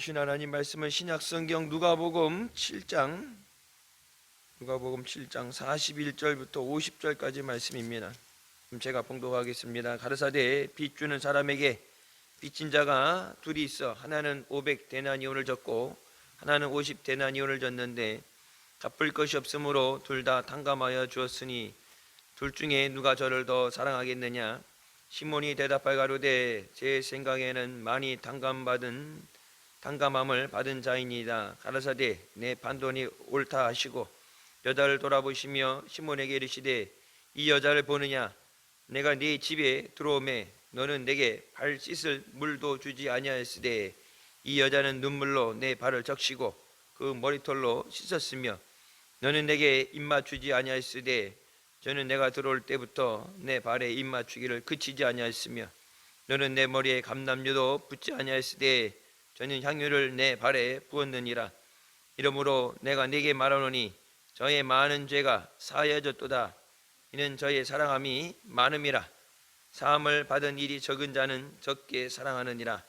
주신 하나님 말씀은 신약성경 누가복음 7장 41절부터 50절까지 말씀입니다. 제가 봉독하겠습니다. 가르사대 빚 주는 사람에게 빚진 자가 둘이 있어 하나는 500데나니온을 졌고 하나는 50데나니온을 졌는데 갚을 것이 없으므로 둘 다 탕감하여 주었으니 둘 중에 누가 저를 더 사랑하겠느냐? 시몬이 대답하여 가로되 제 생각에는 많이 탕감함을 받은 자이니이다. 가라사대 내 판돈이 옳다 하시고 여자를 돌아보시며 시몬에게 이르시되 이 여자를 보느냐? 내가 네 집에 들어오매 너는 내게 발 씻을 물도 주지 아니하였으되 이 여자는 눈물로 내 발을 적시고 그 머리털로 씻었으며 너는 내게 입맞추지 아니하였으되 저는 내가 들어올 때부터 내 발에 입맞추기를 그치지 아니하였으며 너는 내 머리에 감람유도 붓지 아니하였으되 저는 향유를 내 발에 부었느니라. 이러므로 내가 네게 말하노니 저의 많은 죄가 사하여졌도다. 이는 저의 사랑함이 많음이라. 사함을 받은 일이 적은 자는 적게 사랑하느니라.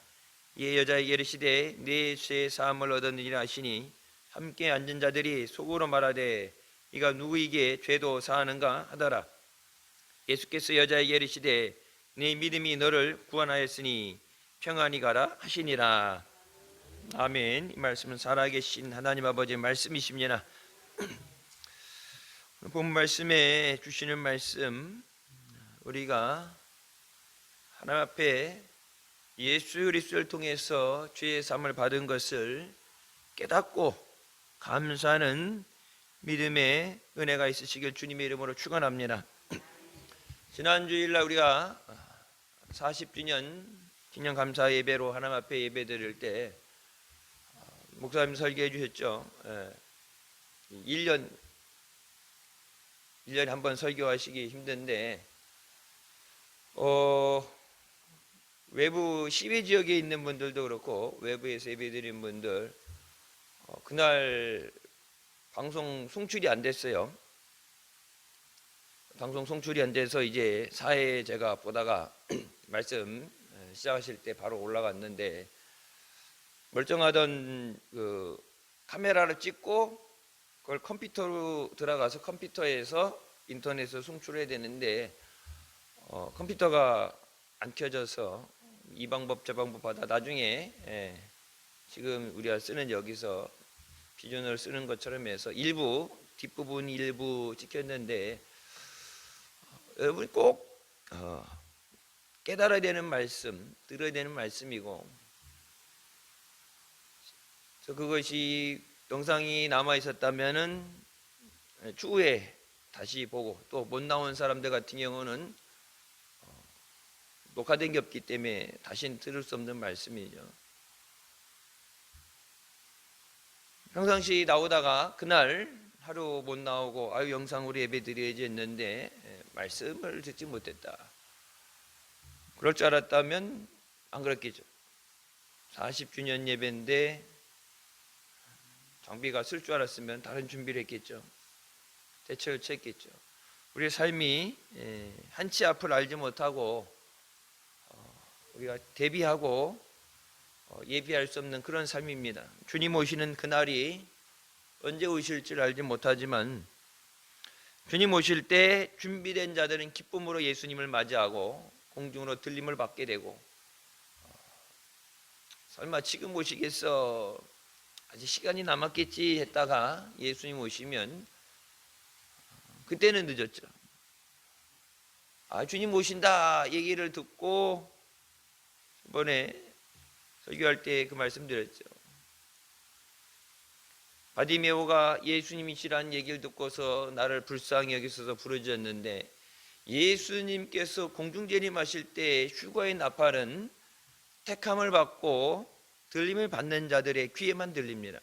이에 여자에게 이르시되 네 죄 사함을 얻었느니라 하시니 함께 앉은 자들이 속으로 말하되 이가 누구에게 죄도 사하는가 하더라. 예수께서 여자에게 이르시되 네 믿음이 너를 구원하였으니 평안히 가라 하시니라. 아멘. 이 말씀은 살아계신 하나님 아버지의 말씀이십니다. 본 말씀에 주시는 말씀, 우리가 하나님 앞에 예수 그리스도를 통해서 죄의 사함을 받은 것을 깨닫고 감사하는 믿음의 은혜가 있으시길 주님의 이름으로 축원합니다. 지난 주일날 우리가 40주년 기념 감사 예배로 하나님 앞에 예배 드릴 때 목사님 설교해 주셨죠. 1년에 한 번 설교하시기 힘든데 외부 시외 지역에 있는 분들도 그렇고 외부에서 예배 드린 분들 그날 방송 송출이 안 됐어요. 방송 송출이 안 돼서 이제 사회에 제가 보다가 말씀 시작하실 때 바로 올라갔는데 멀쩡하던 그 카메라를 찍고 그걸 컴퓨터로 들어가서 컴퓨터에서 인터넷으로 송출해야 되는데 컴퓨터가 안 켜져서 이 방법 저 방법 하다 나중에 지금 우리가 쓰는 여기서 비전을 쓰는 것처럼 해서 뒷부분 일부 찍혔는데 여러분 꼭 깨달아야 되는 말씀, 들어야 되는 말씀이고 그것이 영상이 남아 있었다면은 추후에 다시 보고 또 못 나온 사람들 같은 경우는 녹화된 게 없기 때문에 다시는 들을 수 없는 말씀이죠. 평상시 나오다가 그날 하루 못 나오고 영상으로 예배 드려야지 했는데 말씀을 듣지 못했다. 그럴 줄 알았다면 안 그랬겠죠. 40주년 예배인데 장비가 쓸 줄 알았으면 다른 준비를 했겠죠. 대책을 취했겠죠. 우리의 삶이 한치 앞을 알지 못하고 우리가 대비하고 예비할 수 없는 그런 삶입니다. 주님 오시는 그날이 언제 오실지 알지 못하지만 주님 오실 때 준비된 자들은 기쁨으로 예수님을 맞이하고 공중으로 들림을 받게 되고 설마 지금 오시겠어? 아직 시간이 남았겠지 했다가 예수님 오시면 그때는 늦었죠. 주님 오신다 얘기를 듣고 이번에 설교할 때 그 말씀 드렸죠. 바디메오가 예수님이시라는 얘기를 듣고서 나를 불쌍히 여기셔서 부르짖었는데 예수님께서 공중재림하실 때 휴거의 나팔은 택함을 받고 들림을 받는 자들의 귀에만 들립니다.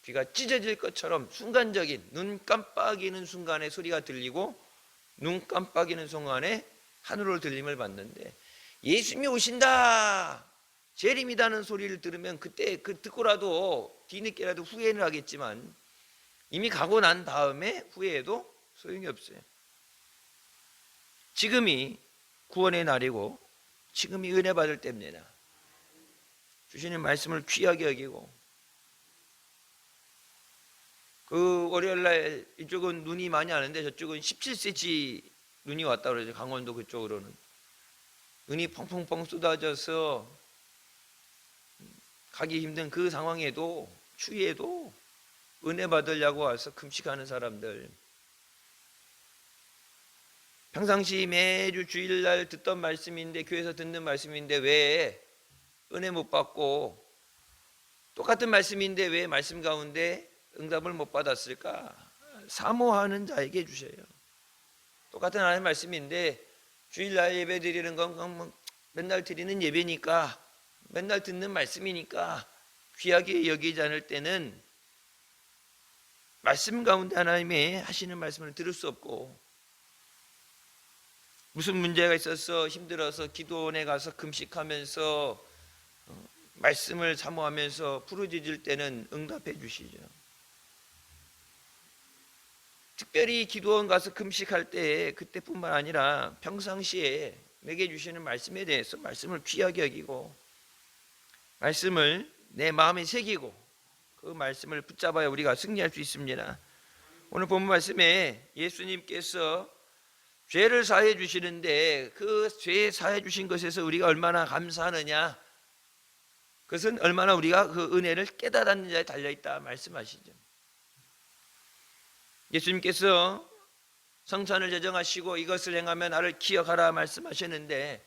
귀가 찢어질 것처럼 순간적인 눈 깜빡이는 순간에 소리가 들리고 눈 깜빡이는 순간에 하늘로 들림을 받는데 예수님이 오신다 재림이라는 소리를 들으면 그때 듣고라도 뒤늦게라도 후회를 하겠지만 이미 가고 난 다음에 후회해도 소용이 없어요. 지금이 구원의 날이고 지금이 은혜 받을 때입니다. 주시는 말씀을 귀하게 여기고, 그 월요일날 이쪽은 눈이 많이 안 오는데 저쪽은 17cm 눈이 왔다 그러죠. 강원도 그쪽으로는 눈이 펑펑펑 쏟아져서 가기 힘든 그 상황에도, 추위에도 은혜 받으려고 와서 금식하는 사람들, 평상시 매주 주일날 듣던 말씀인데, 교회에서 듣는 말씀인데 왜 은혜 못 받고, 똑같은 말씀인데 왜 말씀 가운데 응답을 못 받았을까? 사모하는 자에게 주셔요. 똑같은 하나님의 말씀인데 주일날 예배 드리는 건 맨날 드리는 예배니까, 맨날 듣는 말씀이니까 귀하게 여기지 않을 때는 말씀 가운데 하나님의 하시는 말씀을 들을 수 없고, 무슨 문제가 있어서 힘들어서 기도원에 가서 금식하면서 말씀을 사모하면서 부르짖을 때는 응답해 주시죠. 특별히 기도원 가서 금식할 때, 그때뿐만 아니라 평상시에 내게 주시는 말씀에 대해서 말씀을 귀하게 여기고, 말씀을 내 마음에 새기고, 그 말씀을 붙잡아야 우리가 승리할 수 있습니다. 오늘 본문 말씀에 예수님께서 죄를 사해 주시는데, 그 죄 사해 주신 것에서 우리가 얼마나 감사하느냐, 그것은 얼마나 우리가 그 은혜를 깨달았느냐에 달려있다 말씀하시죠. 예수님께서 성찬을 제정하시고 이것을 행하면 나를 기억하라 말씀하셨는데,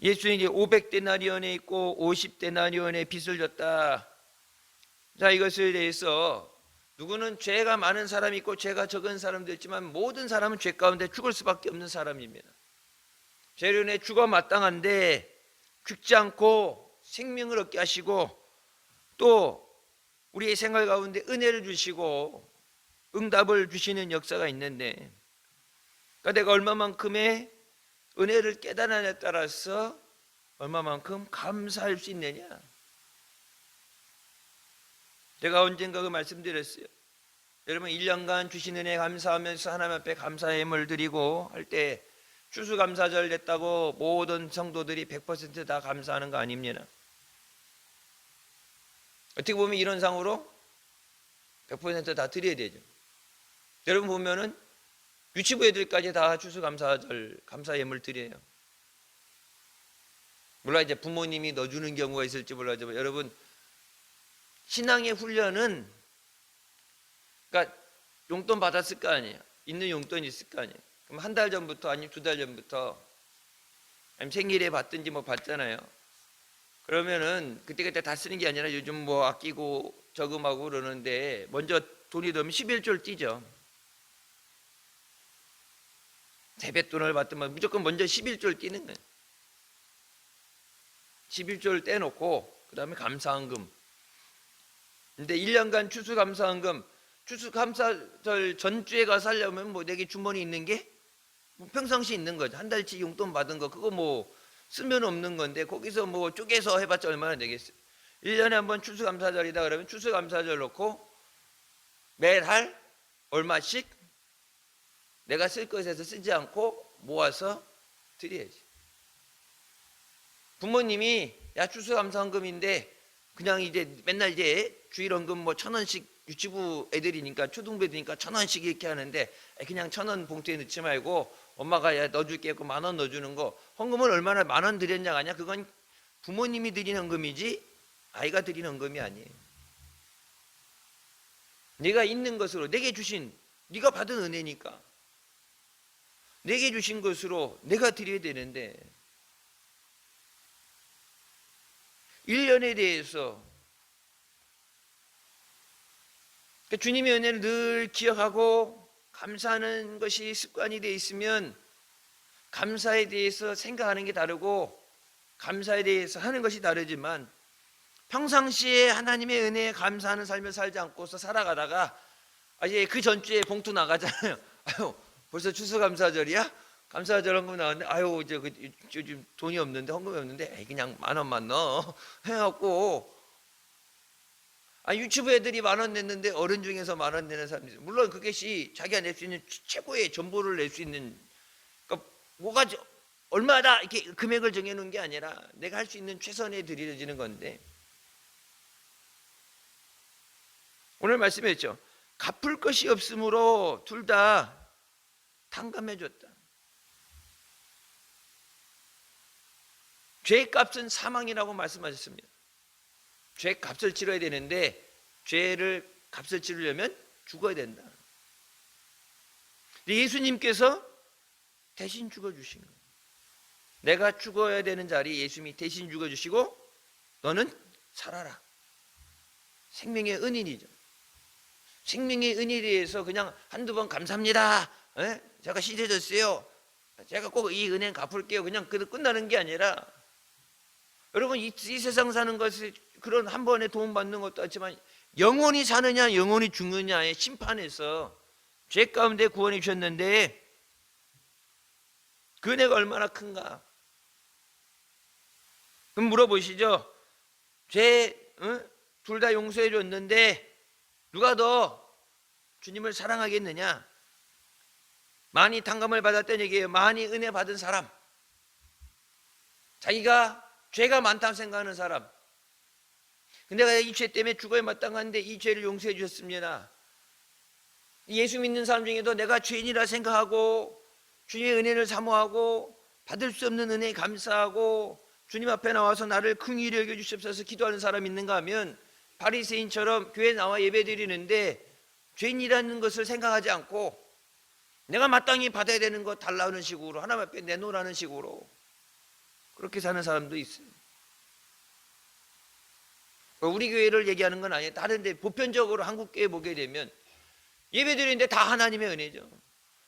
예수님이 500데나리온에 있고 50데나리온에 빚을 졌다. 자, 이것에 대해서 누구는 죄가 많은 사람이 있고 죄가 적은 사람도 있지만 모든 사람은 죄 가운데 죽을 수밖에 없는 사람입니다. 죄로 인해 죽어 마땅한데 죽지 않고 생명을 얻게 하시고, 또 우리의 생활 가운데 은혜를 주시고 응답을 주시는 역사가 있는데, 그러니까 내가 얼마만큼의 은혜를 깨달아냐에 따라서 얼마만큼 감사할 수 있느냐. 제가 언젠가 그 말씀드렸어요. 여러분 1년간 주신 은혜 감사하면서 하나님 앞에 감사의 예물을 드리고 할 때 추수감사절 됐다고 모든 성도들이 100% 다 감사하는 거 아닙니다. 어떻게 보면 이론상으로 100% 다 드려야 되죠. 여러분 보면은 유치부 애들까지 다 추수감사절 감사 예물 드려요. 물론 이제 부모님이 넣어주는 경우가 있을지 몰라도, 여러분 신앙의 훈련은, 그러니까 용돈 받았을 거 아니에요. 있는 용돈이 있을 거 아니에요. 그럼 한 달 전부터, 아니면 2달 전부터, 아니면 생일에 받든지 뭐 받잖아요. 그러면은 그때그때 다 쓰는 게 아니라 요즘 뭐 아끼고 저금하고 그러는데, 먼저 돈이 들면 11조를 띄죠. 세뱃돈을 받으면 무조건 먼저 11조를 띄는 거예요. 11조를 떼놓고 그 다음에 감사헌금. 근데 1년간 추수감사헌금, 추수감사절 전주에 가서 하려면 뭐 내게 주머니 있는 게 뭐 평상시 있는 거죠. 한 달치 용돈 받은 거, 그거 뭐 쓰면 없는 건데 거기서 뭐 쪼개서 해봤자 얼마나 되겠어요. 1년에 한 번 추수감사절이다 그러면 추수감사절 놓고 매달 얼마씩 내가 쓸 것에서 쓰지 않고 모아서 드려야지. 부모님이 야 추수감사헌금인데 그냥 이제 맨날 이제 주일헌금 뭐 1,000원씩, 유치부 애들이니까 초등부 애들이니까 1,000원씩 이렇게 하는데 그냥 1,000원 봉투에 넣지 말고 엄마가 야 넣어줄게 그 10,000원 넣어주는 거, 헌금을 얼마나 10,000원 드렸냐 하냐, 그건 부모님이 드린 헌금이지 아이가 드린 헌금이 아니에요. 내가 있는 것으로 내게 주신, 네가 받은 은혜니까 내게 주신 것으로 내가 드려야 되는데, 1년에 대해서 주님의 은혜를 늘 기억하고 감사하는 것이 습관이 되어 있으면 감사에 대해서 생각하는 게 다르고 감사에 대해서 하는 것이 다르지만, 평상시에 하나님의 은혜에 감사하는 삶을 살지 않고서 살아가다가 이제 그 전주에 봉투 나가잖아요. 아유 벌써 추수감사절이야? 감사절 헌금 나왔는데 아유 이제 요즘 돈이 없는데, 헌금이 없는데 그냥 10,000원만 넣어 해갖고, 유치부 애들이 10,000원 냈는데 어른 중에서 10,000원 내는 사람이 있어요. 물론 그것이 자기가 낼 수 있는 최고의 전보를 낼 수 있는, 그러니까 뭐가 얼마다 이렇게 금액을 정해놓은 게 아니라 내가 할 수 있는 최선에 드려지는 건데, 오늘 말씀했죠. 갚을 것이 없으므로 둘 다 탕감해 줬다. 죄의 값은 사망이라고 말씀하셨습니다. 죄 값을 치러야 되는데 죄를 값을 치르려면 죽어야 된다. 예수님께서 대신 죽어주신 거예요. 내가 죽어야 되는 자리 예수님이 대신 죽어주시고 너는 살아라. 생명의 은인이죠. 생명의 은인에 대해서 그냥 한두 번 감사합니다. 제가 씻어졌어요. 제가 꼭 이 은행 갚을게요. 그냥 끝나는 게 아니라, 여러분 이 세상 사는 것이 그런 한 번에 도움 받는 것도 있지만 영원히 사느냐 영원히 죽느냐의 심판에서 죄 가운데 구원해 주셨는데 그 은혜가 얼마나 큰가. 그럼 물어보시죠. 죄 둘 다 용서해 줬는데 누가 더 주님을 사랑하겠느냐? 많이 탕감을 받았다는 얘기예요. 많이 은혜 받은 사람, 자기가 죄가 많다고 생각하는 사람. 근데 내가 이 죄 때문에 죽어야 마땅한데 이 죄를 용서해 주셨습니다. 예수 믿는 사람 중에도 내가 죄인이라 생각하고 주님의 은혜를 사모하고 받을 수 없는 은혜에 감사하고 주님 앞에 나와서 나를 긍휼히 여겨 주시옵소서 기도하는 사람 있는가 하면, 바리새인처럼 교회 나와 예배드리는데 죄인이라는 것을 생각하지 않고 내가 마땅히 받아야 되는 거 달라는 식으로 하나님 앞에 내놓으라는 식으로 그렇게 사는 사람도 있어요. 우리 교회를 얘기하는 건 아니에요. 다른 데 보편적으로 한국 교회 보게 되면 예배드리는데 다 하나님의 은혜죠.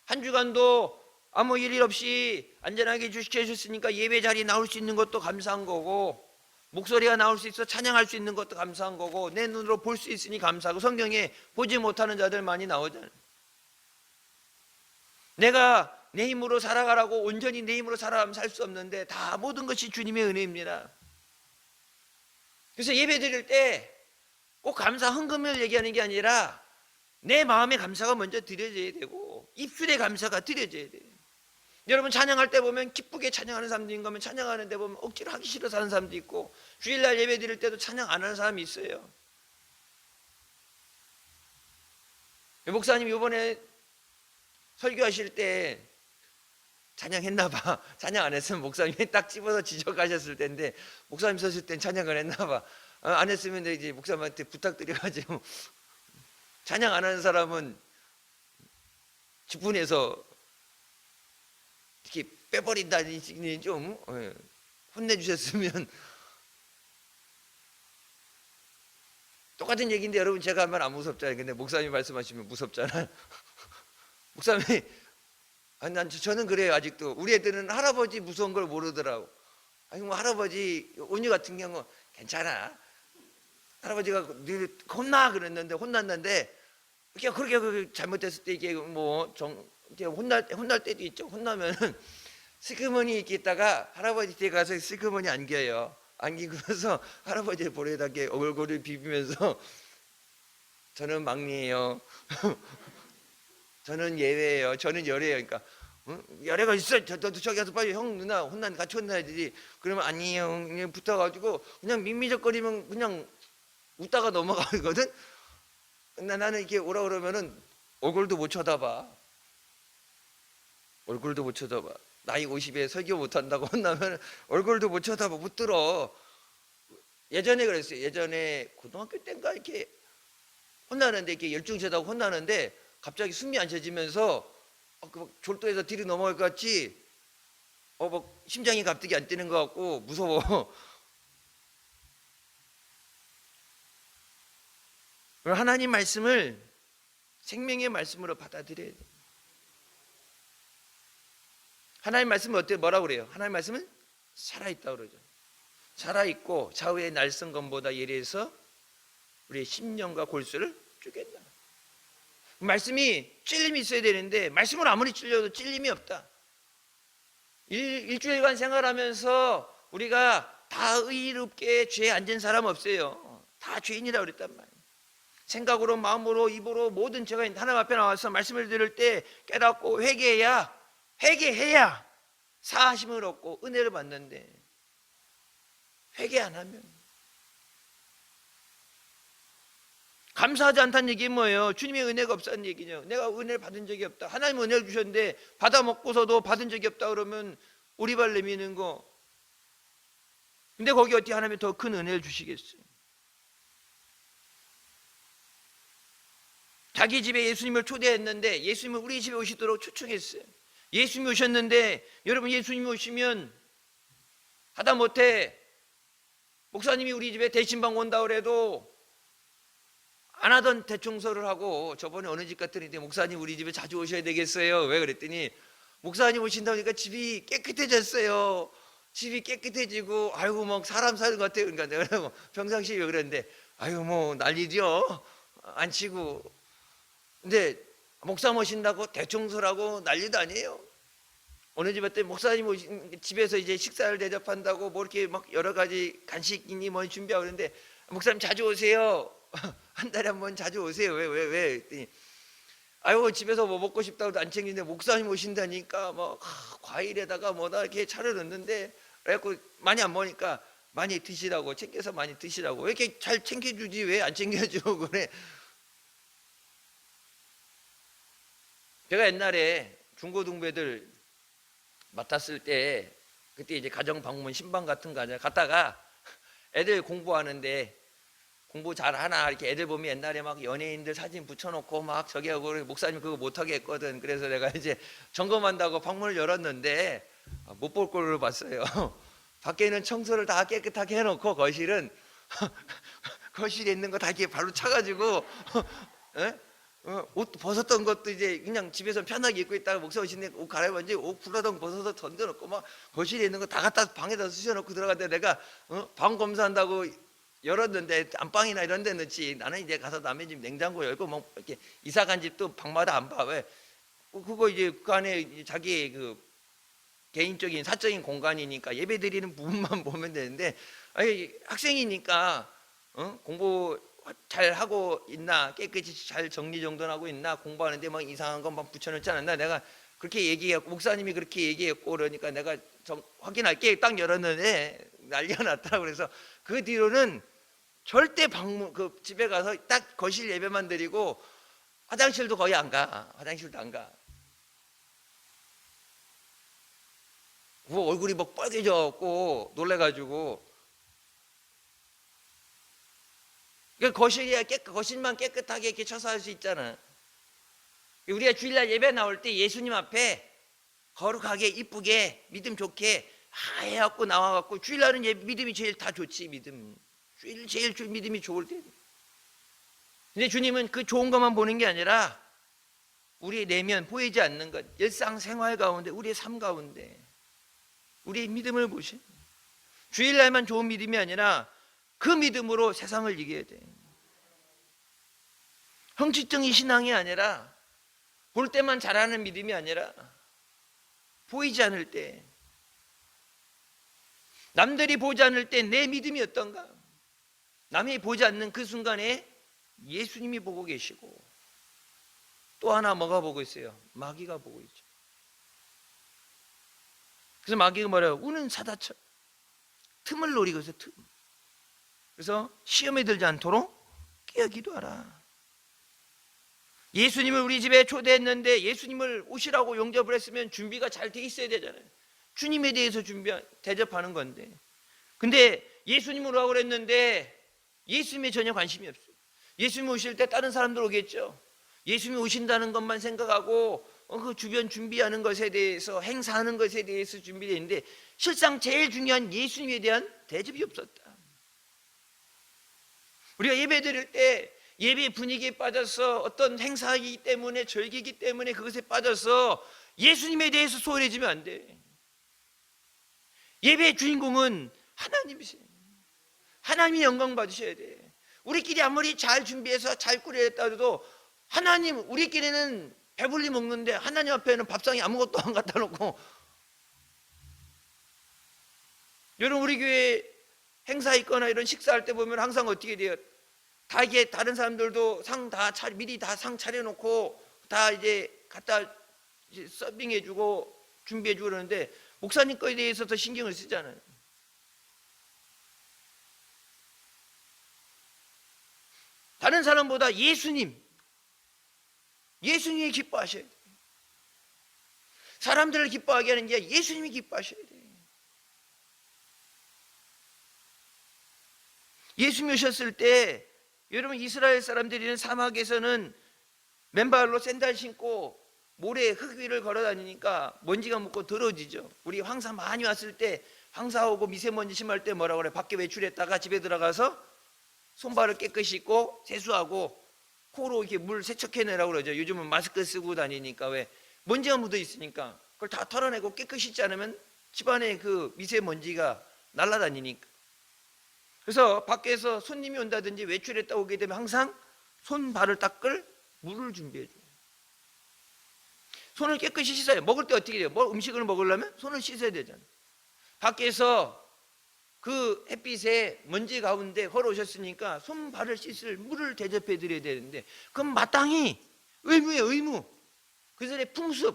한 주간도 아무 일 없이 안전하게 지켜주셨으니까 예배 자리에 나올 수 있는 것도 감사한 거고, 목소리가 나올 수 있어 찬양할 수 있는 것도 감사한 거고, 내 눈으로 볼 수 있으니 감사하고, 성경에 보지 못하는 자들 많이 나오잖아요. 내가 내 힘으로 살아가라고 온전히 내 힘으로 살아가면 살 수 없는데 다 모든 것이 주님의 은혜입니다. 그래서 예배 드릴 때 꼭 감사 헌금을 얘기하는 게 아니라 내 마음의 감사가 먼저 드려져야 되고 입술의 감사가 드려져야 돼요. 여러분 찬양할 때 보면 기쁘게 찬양하는 사람도 있는 거면, 찬양하는 데 보면 억지로 하기 싫어서 하는 사람도 있고, 주일날 예배 드릴 때도 찬양 안 하는 사람이 있어요. 목사님 이번에 설교하실 때 찬양했나 봐. 찬양 안 했으면 목사님이 딱 집어서 지적하셨을 텐데 목사님 서실 땐 찬양을 했나 봐. 안 했으면 이제 목사님한테 부탁드려가지고 찬양 안 하는 사람은 직분해서 이렇게 빼버린다니 좀 혼내주셨으면. 똑같은 얘기인데 여러분 제가 하면 안 무섭잖아요. 근데 목사님이 말씀하시면 무섭잖아요. 목사님이 저는 그래요. 아직도 우리 애들은 할아버지 무서운 걸 모르더라고. 아니 뭐 할아버지 온유 같은 경우 괜찮아. 할아버지가 혼나 그랬는데 혼났는데 그렇게 잘못됐을 때 이게 뭐 이렇게 혼날 때도 있죠. 혼나면은 시커머니 이렇게 있다가 할아버지 뒤에 가서 시커머니 안겨요. 안기고서 할아버지의 볼에다 얼굴을 비비면서 저는 막내예요. 저는 예외예요. 저는 열애예요. 그러니까 열애가 있어. 저도 저기 가서 빨리 형 누나 같이 혼나야지. 그러면 아니에요. 그냥 붙어가지고 그냥 민미적거리면 그냥 웃다가 넘어가거든. 나는 이렇게 오라 그러면은 얼굴도 못 쳐다봐. 얼굴도 못 쳐다봐. 나이 50에 설교 못한다고 혼나면 얼굴도 못 쳐다봐. 못 들어. 예전에 그랬어요. 예전에 고등학교 때인가 이렇게 혼나는데 이렇게 열중체다고 혼나는데 갑자기 숨이 안 쉬어지면서 졸도에서 뒤로 넘어갈 것 같지. 뭐 심장이 갑자기 안 뛰는 것 같고 무서워. 하나님 말씀을 생명의 말씀으로 받아들여야 돼. 하나님 말씀은 어때? 뭐라고 그래요? 하나님 말씀은 살아있다고 그러죠. 살아있고 좌우의 날성검보다 예리해서 우리의 심령과 골수를 쪼갠다. 말씀이 찔림이 있어야 되는데 말씀을 아무리 찔려도 찔림이 없다. 일주일간 생활하면서 우리가 다 의롭게 죄에 앉은 사람 없어요. 다 죄인이라고 그랬단 말이에요. 생각으로 마음으로 입으로 모든 죄가 하나님 앞에 나와서 말씀을 들을 때 깨닫고 회개해야 사하심을 얻고 은혜를 받는데 회개 안 하면, 감사하지 않다는 얘기 뭐예요? 주님의 은혜가 없다는 얘기죠. 내가 은혜를 받은 적이 없다. 하나님 은혜를 주셨는데 받아 먹고서도 받은 적이 없다 그러면 오리발 내미는 거. 근데 거기 어떻게 하나님이 더 큰 은혜를 주시겠어요? 자기 집에 예수님을 초대했는데 예수님을 우리 집에 오시도록 초청했어요. 예수님이 오셨는데, 여러분, 예수님이 오시면 하다못해 목사님이 우리 집에 대신방 온다 그래도 안 하던 대청소를 하고, 저번에 어느 집 갔더니 목사님 우리 집에 자주 오셔야 되겠어요. 왜 그랬더니 목사님 오신다 보니까 집이 깨끗해졌어요. 집이 깨끗해지고, 아이고 뭐 사람 사는 것 같아요. 그러니까 내가 뭐 평상시에 왜 그랬는데, 아이고 뭐 난리죠. 안 치고. 근데 목사 모신다고 대청소라고 난리도 아니에요. 어느 집 갔더니 목사님 오신 집에서 이제 식사를 대접한다고 뭐 이렇게 막 여러 가지 간식이니 뭐 준비하고 그러는데, 목사님 자주 오세요. 한 달에 한 번 자주 오세요. 왜? 했더니, 아이고 집에서 뭐 먹고 싶다고도 안 챙기는데 목사님 오신다니까 뭐 과일에다가 뭐다 이렇게 차려놓는데, 그래갖고 많이 안 먹으니까 많이 드시라고, 챙겨서 많이 드시라고. 왜 이렇게 잘 챙겨주지 왜 안 챙겨줘 그래. 제가 옛날에 중고등부애들 맡았을 때, 그때 이제 가정방문 신방 같은 거 갔다가 애들 공부하는데, 공부 잘하나 이렇게 애들 보면 옛날에 막 연예인들 사진 붙여놓고 막 저기 하고, 목사님 그거 못하게 했거든. 그래서 내가 이제 점검한다고 방문을 열었는데 못 볼 꼴을 봤어요. 밖에는 청소를 다 깨끗하게 해놓고 거실은 거실에 있는 거 다 이렇게 발로 차가지고 옷 벗었던 것도 이제 그냥 집에서 편하게 입고 있다가 목사 오신데 옷 갈아입었는지 옷 굴러덩 벗어서 던져놓고, 막 거실에 있는 거 다 갖다 방에다 쑤셔놓고 들어갔는데, 내가 방 검사한다고 열었는데 안방이나 이런 데 넣지. 나는 이제 가서 남의 집 냉장고 열고 뭐 이렇게 이사 간 집도 방마다 안 봐. 왜? 그거 이제 그 안에 자기 그 개인적인 사적인 공간이니까 예배 드리는 부분만 보면 되는데, 아니 학생이니까 공부 잘 하고 있나, 깨끗이 잘 정리정돈하고 있나, 공부하는데 막 이상한 것만 붙여놓지 않았나. 내가 그렇게 얘기했고, 목사님이 그렇게 얘기했고, 그러니까 내가 확인할게 딱 열었는데 난리가 났더라고. 그래서 그 뒤로는 절대 방문, 그 집에 가서 딱 거실 예배만 드리고 화장실도 거의 안 가. 화장실도 안 가. 뭐 얼굴이 막 빨개져갖고 놀래가지고. 거실이야 거실만 깨끗하게 이렇게 쳐서 할 수 있잖아. 우리가 주일날 예배 나올 때 예수님 앞에 거룩하게 이쁘게 믿음 좋게 해갖고 나와갖고, 주일날은 믿음이 제일 다 좋지. 믿음 제일 믿음이 좋을 때. 근데 주님은 그 좋은 것만 보는 게 아니라 우리의 내면, 보이지 않는 것, 일상생활 가운데, 우리의 삶 가운데 우리의 믿음을 보시. 주일날만 좋은 믿음이 아니라 그 믿음으로 세상을 이겨야 돼. 형식적인 신앙이 아니라, 볼 때만 잘하는 믿음이 아니라 보이지 않을 때, 남들이 보지 않을 때 내 믿음이 어떤가. 남이 보지 않는 그 순간에 예수님이 보고 계시고, 또 하나 뭐가 보고 있어요? 마귀가 보고 있죠. 그래서 마귀가 뭐래요? 우는 사다처럼 틈을 노리고 있어요. 틈. 그래서 시험에 들지 않도록 깨어 기도하라. 예수님을 우리 집에 초대했는데 예수님을 오시라고 용접을 했으면 준비가 잘 돼 있어야 되잖아요. 주님에 대해서 대접하는 건데. 근데 예수님으로 하고 그랬는데 예수님에 전혀 관심이 없어요. 예수님 오실 때 다른 사람들 오겠죠. 예수님이 오신다는 것만 생각하고 그 주변 준비하는 것에 대해서, 행사하는 것에 대해서 준비되어 있는데, 실상 제일 중요한 예수님에 대한 대접이 없었다. 우리가 예배 드릴 때 예배 분위기에 빠져서, 어떤 행사이기 때문에, 절기이기 때문에 그것에 빠져서 예수님에 대해서 소홀해지면 안 돼. 예배의 주인공은 하나님이세요. 하나님이 영광 받으셔야 돼. 우리끼리 아무리 잘 준비해서 잘 꾸렸다 해도 하나님, 우리끼리는 배불리 먹는데 하나님 앞에는 밥상에 아무것도 안 갖다 놓고. 여러분, 우리 교회 행사 있거나 이런 식사할 때 보면 항상 어떻게 돼요? 다 이게 다른 사람들도 상 다 미리 다 상 차려놓고 다 이제 갖다 이제 서빙해주고 준비해주고 그러는데, 목사님 거에 대해서 더 신경을 쓰잖아요. 다른 사람보다 예수님이 기뻐하셔야 돼요. 사람들을 기뻐하게 하는 게 예수님이 기뻐하셔야 돼요. 예수님이 오셨을 때 여러분, 이스라엘 사람들이는 사막에서는 맨발로 샌들 신고 모래 흙 위를 걸어 다니니까 먼지가 묻고 더러워지죠. 우리 황사 많이 왔을 때, 황사 오고 미세먼지 심할 때 뭐라고 그래? 밖에 외출했다가 집에 들어가서 손발을 깨끗이 씻고 세수하고 코로 이렇게 물 세척해내라고 그러죠. 요즘은 마스크 쓰고 다니니까 왜 먼지가 묻어 있으니까 그걸 다 털어내고 깨끗이 씻지 않으면 집안에 그 미세먼지가 날아다니니까. 그래서 밖에서 손님이 온다든지 외출했다 오게 되면 항상 손발을 닦을 물을 준비해 줘요. 손을 깨끗이 씻어요. 먹을 때 어떻게 돼요? 음식을 먹으려면 손을 씻어야 되잖아요. 밖에서 그 햇빛에 먼지 가운데 걸어오셨으니까 손발을 씻을 물을 대접해 드려야 되는데, 그건 마땅히 의무예요. 의무. 그들의 풍습,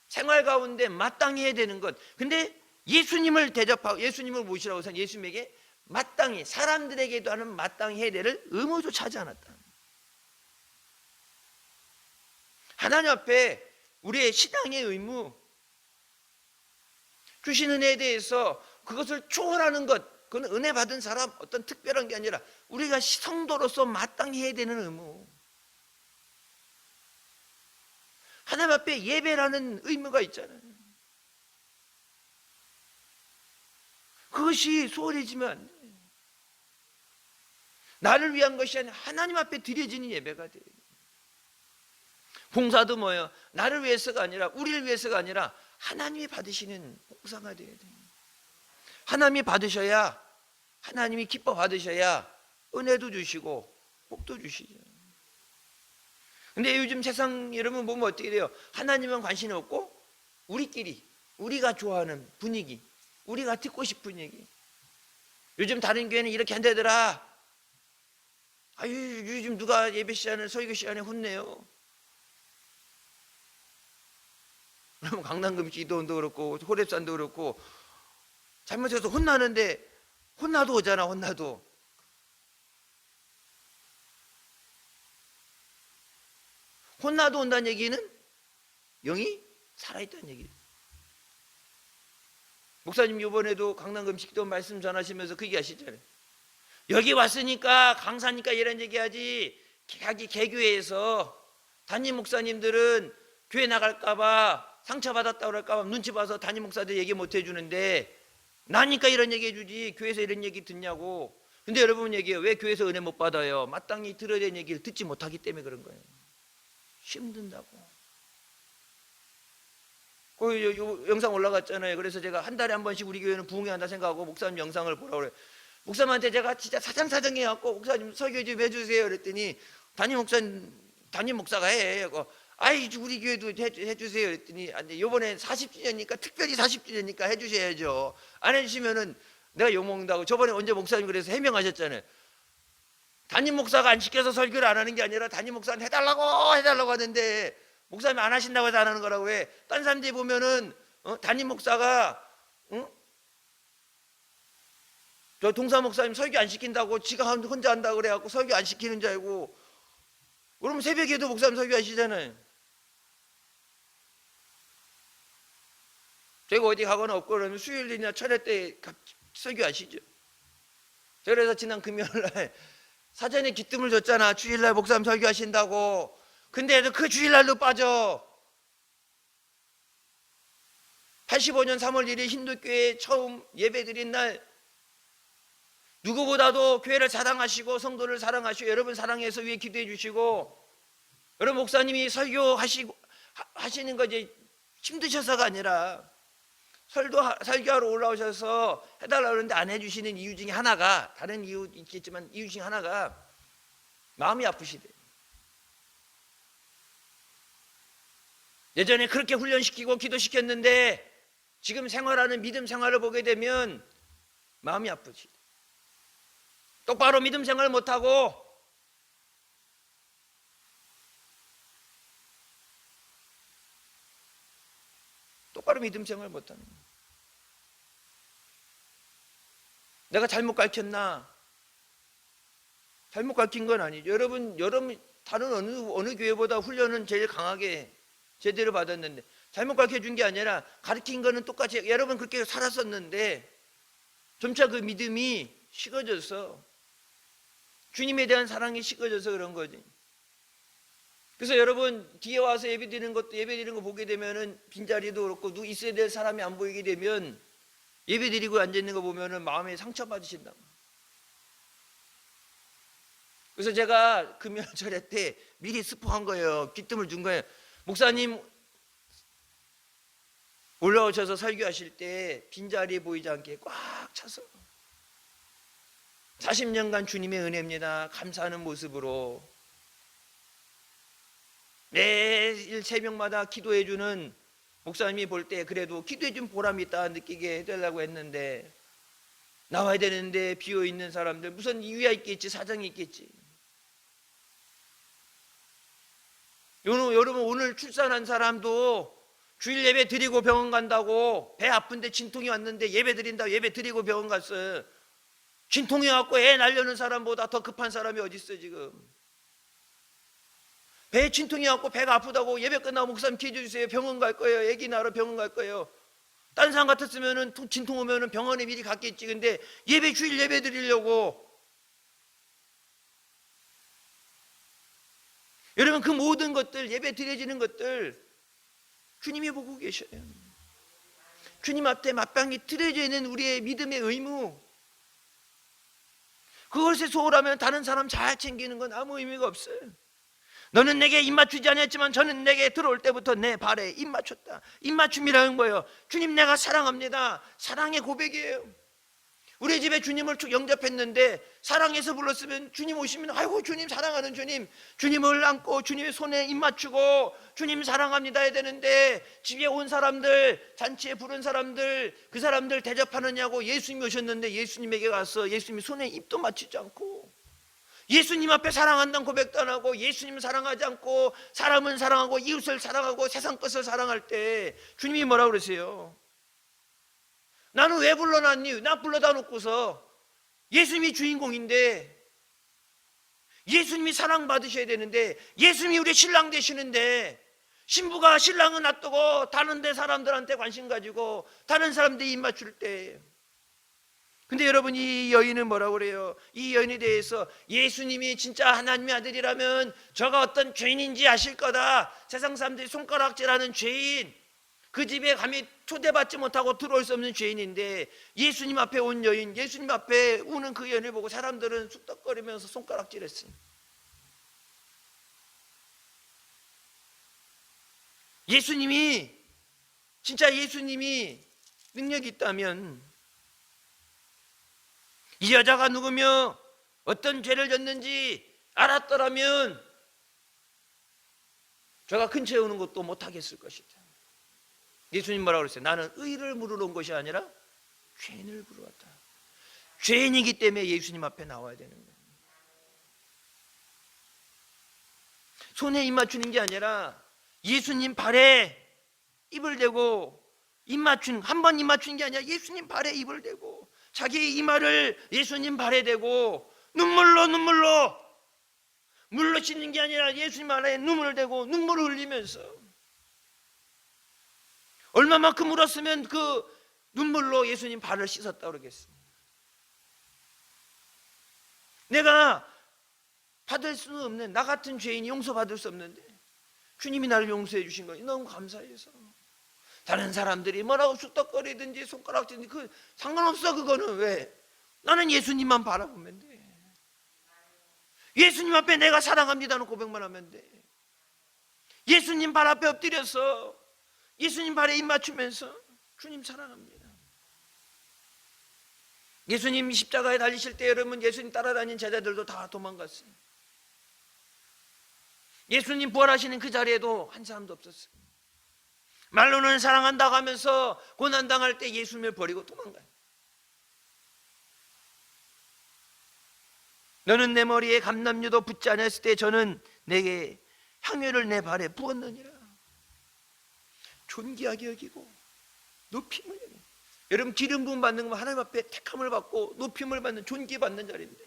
생활 가운데 마땅히 해야 되는 것. 근데 예수님을 대접하고 예수님을 모시라고 해서 예수님에게 마땅히, 사람들에게도 하는 마땅히 해야 될 의무조차 하지 않았다. 하나님 앞에 우리의 신앙의 의무, 주신 은혜에 대해서 그것을 초월하는 것, 그건 은혜 받은 사람 어떤 특별한 게 아니라 우리가 성도로서 마땅히 해야 되는 의무. 하나님 앞에 예배라는 의무가 있잖아요. 그것이 소홀해지면 안 돼요. 나를 위한 것이 아니라 하나님 앞에 드려지는 예배가 돼요. 봉사도 뭐예요? 나를 위해서가 아니라, 우리를 위해서가 아니라 하나님이 받으시는 봉사가 돼야 돼요. 하나님이 받으셔야, 하나님이 기뻐 받으셔야 은혜도 주시고 복도 주시죠. 근데 요즘 세상 여러분 보면 어떻게 돼요? 하나님은 관심이 없고 우리끼리, 우리가 좋아하는 분위기, 우리가 듣고 싶은 얘기. 요즘 다른 교회는 이렇게 한다더라. 아유, 요즘 누가 예배 시간에, 설교 시간에 혼내요. 그러면 강남금식기도원도 그렇고 호랩산도 그렇고 잘못해서 혼나는데, 혼나도 오잖아. 혼나도 온다는 얘기는 영이 살아있다는 얘기예요. 목사님 이번에도 강남금식기도원 말씀 전하시면서 그 얘기 하시잖아요. 여기 왔으니까 강사니까 이런 얘기하지, 자기 개교회에서 담임 목사님들은 교회 나갈까봐, 상처받았다고 그럴까봐 눈치 봐서 담임 목사들 얘기 못 해주는데 나니까 이런 얘기 해주지, 교회에서 이런 얘기 듣냐고. 근데 여러분 얘기해요. 왜 교회에서 은혜 못 받아요? 마땅히 들어야 되는 얘기를 듣지 못하기 때문에 그런 거예요. 힘든다고. 그 영상 올라갔잖아요. 그래서 제가 한 달에 한 번씩 우리 교회는 부흥회한다 생각하고 목사님 영상을 보라고 그래요. 목사님한테 제가 진짜 사정사정해갖고 목사님 설교 좀 해주세요 그랬더니 담임 목사가 해. 아이, 우리 교회도 해주세요 그랬더니 이번에 40주년이니까 특별히 40주년이니까 해주셔야죠. 안 해주시면은 내가 욕먹는다고. 저번에 언제 목사님 그래서 해명하셨잖아요. 담임 목사가 안 시켜서 설교를 안 하는 게 아니라 담임 목사는 해달라고 하는데 목사님이 안 하신다고 해서 안 하는 거라고 해. 딴 사람들이 보면은 담임 목사가 저 동사 목사님 설교 안 시킨다고 지가 혼자 한다고 그래갖고 설교 안 시키는 줄 알고. 그러면 새벽에도 목사님 설교 하시잖아요. 제가 어디 가거나 없고 그러면 수요일이나 철회 때 설교하시죠. 그래서 지난 금요일날 사전에 기뜸을 줬잖아. 주일날 목사님 설교하신다고. 근데 그 주일날도 빠져. 85년 3월 1일 힌두교회 처음 예배드린 날, 누구보다도 교회를 사랑하시고 성도를 사랑하시고 여러분 사랑해서 위해 기도해 주시고, 여러분 목사님이 설교하시는 거 이제 힘드셔서가 아니라 설교하러 올라오셔서 해달라고 그러는데 안 해주시는 이유 중에 하나가, 다른 이유 있겠지만 이유 중에 하나가 마음이 아프시대. 예전에 그렇게 훈련시키고 기도시켰는데 지금 생활하는 믿음 생활을 보게 되면 마음이 아프시대. 똑바로 믿음 생활을 못하고 똑바로 믿음 생활을 못하는 거예요. 내가 잘못 가르쳤나? 잘못 가르친 건 아니죠. 여러분 다른 어느 교회보다 훈련은 제일 강하게 제대로 받았는데, 잘못 가르쳐 준 게 아니라 가르친 거는 똑같이 여러분 그렇게 살았었는데 점차 그 믿음이 식어져서, 주님에 대한 사랑이 식어져서 그런 거지. 그래서 여러분 뒤에 와서 예배 드리는 거 보게 되면은 빈자리도 그렇고 누구 있어야 될 사람이 안 보이게 되면 예배 드리고 앉아 있는 거 보면은 마음에 상처 받으신다. 그래서 제가 금요일절에 때 미리 스포한 거예요. 귀뜸을 준 거예요. 목사님 올라오셔서 설교하실 때 빈자리 보이지 않게 꽉 차서 40년간 주님의 은혜입니다. 감사하는 모습으로 매일 새벽마다 기도해주는 목사님이 볼 때 그래도 기도해준 보람이 있다 느끼게 해달라고 했는데, 나와야 되는데 비어있는 사람들, 무슨 이유가 있겠지, 사정이 있겠지. 여러분 오늘 출산한 사람도 주일 예배 드리고 병원 간다고, 배 아픈데 진통이 왔는데 예배 드린다고 예배 드리고 병원 갔어요. 진통이 왔고 애 날려는 사람보다 더 급한 사람이 어디 있어 지금. 배에 진통이 왔고 배가 아프다고 예배 끝나고 목사님 기도해 주세요, 병원 갈 거예요, 애기 낳으러 병원 갈 거예요. 딴 사람 같았으면 진통 오면 병원에 미리 갔겠지. 근데 주일 예배 드리려고. 여러분 그 모든 것들, 예배 드려지는 것들 주님이 보고 계셔요. 주님 앞에 마땅히 드려져 있는 우리의 믿음의 의무, 그것에 소홀하면 다른 사람 잘 챙기는 건 아무 의미가 없어요. 너는 내게 입 맞추지 않았지만 저는 내게 들어올 때부터 내 발에 입 맞췄다. 입 맞춤이라는 거예요. 주님 내가 사랑합니다. 사랑의 고백이에요. 우리 집에 주님을 영접했는데 사랑해서 불렀으면 주님 오시면 아이고 주님 사랑하는 주님, 주님을 안고 주님의 손에 입 맞추고 주님 사랑합니다 해야 되는데, 집에 온 사람들, 잔치에 부른 사람들, 그 사람들 대접하느냐고 예수님이 오셨는데 예수님에게 가서 예수님이 손에 입도 맞추지 않고, 예수님 앞에 사랑한다는 고백도 안 하고, 예수님을 사랑하지 않고 사람은 사랑하고 이웃을 사랑하고 세상 것을 사랑할 때 주님이 뭐라고 그러세요? 나는 왜 불러놨니? 나 불러다 놓고서. 예수님이 주인공인데, 예수님이 사랑받으셔야 되는데, 예수님이 우리 신랑 되시는데, 신부가 신랑은 놔두고 다른 데 사람들한테 관심 가지고 다른 사람들이 입 맞출 때, 근데 여러분 이 여인은 뭐라고 그래요? 이 여인에 대해서 예수님이 진짜 하나님의 아들이라면 저가 어떤 죄인인지 아실 거다. 세상 사람들이 손가락질하는 죄인, 그 집에 감히 초대받지 못하고 들어올 수 없는 죄인인데 예수님 앞에 온 여인, 예수님 앞에 우는 그 여인을 보고 사람들은 쑥덕거리면서 손가락질했어요. 예수님이 진짜 예수님이 능력이 있다면, 이 여자가 누구며 어떤 죄를 졌는지 알았더라면 저가 근처에 오는 것도 못하겠을 것이다. 예수님 뭐라고 그랬어요? 나는 의를 물으러 온 것이 아니라 죄인을 부르러 왔다. 죄인이기 때문에 예수님 앞에 나와야 되는 거예요. 손에 입 맞추는 게 아니라 예수님 발에 입을 대고, 입 맞춘, 한 번 입 맞추는 게 아니라 예수님 발에 입을 대고 자기의 이마를 예수님 발에 대고 눈물로 물로 씻는 게 아니라 예수님 발에 눈물을 대고 눈물을 흘리면서, 얼마만큼 울었으면 그 눈물로 예수님 발을 씻었다고 그러겠어요. 내가 받을 수는 없는, 나 같은 죄인이 용서받을 수 없는데 주님이 나를 용서해 주신 거예요. 너무 감사해서. 다른 사람들이 뭐라고 쑥덕거리든지 손가락질든지 그 상관없어. 그거는 왜? 나는 예수님만 바라보면 돼. 예수님 앞에 내가 사랑합니다는 고백만 하면 돼. 예수님 발 앞에 엎드려서 예수님 발에 입 맞추면서 주님 사랑합니다. 예수님 십자가에 달리실 때 여러분 예수님 따라다닌 제자들도 다 도망갔어요. 예수님 부활하시는 그 자리에도 한 사람도 없었어요. 말로는 사랑한다고 하면서 고난당할 때 예수님을 버리고 도망가요. 너는 내 머리에 감람유도 붓지 않았을 때 저는 내게 향유를 내 발에 부었느니라. 존귀하게 여기고 높임을 여기고 여러분, 기름 부음 받는 건 하나님 앞에 택함을 받고 높임을 받는, 존귀받는 자리인데,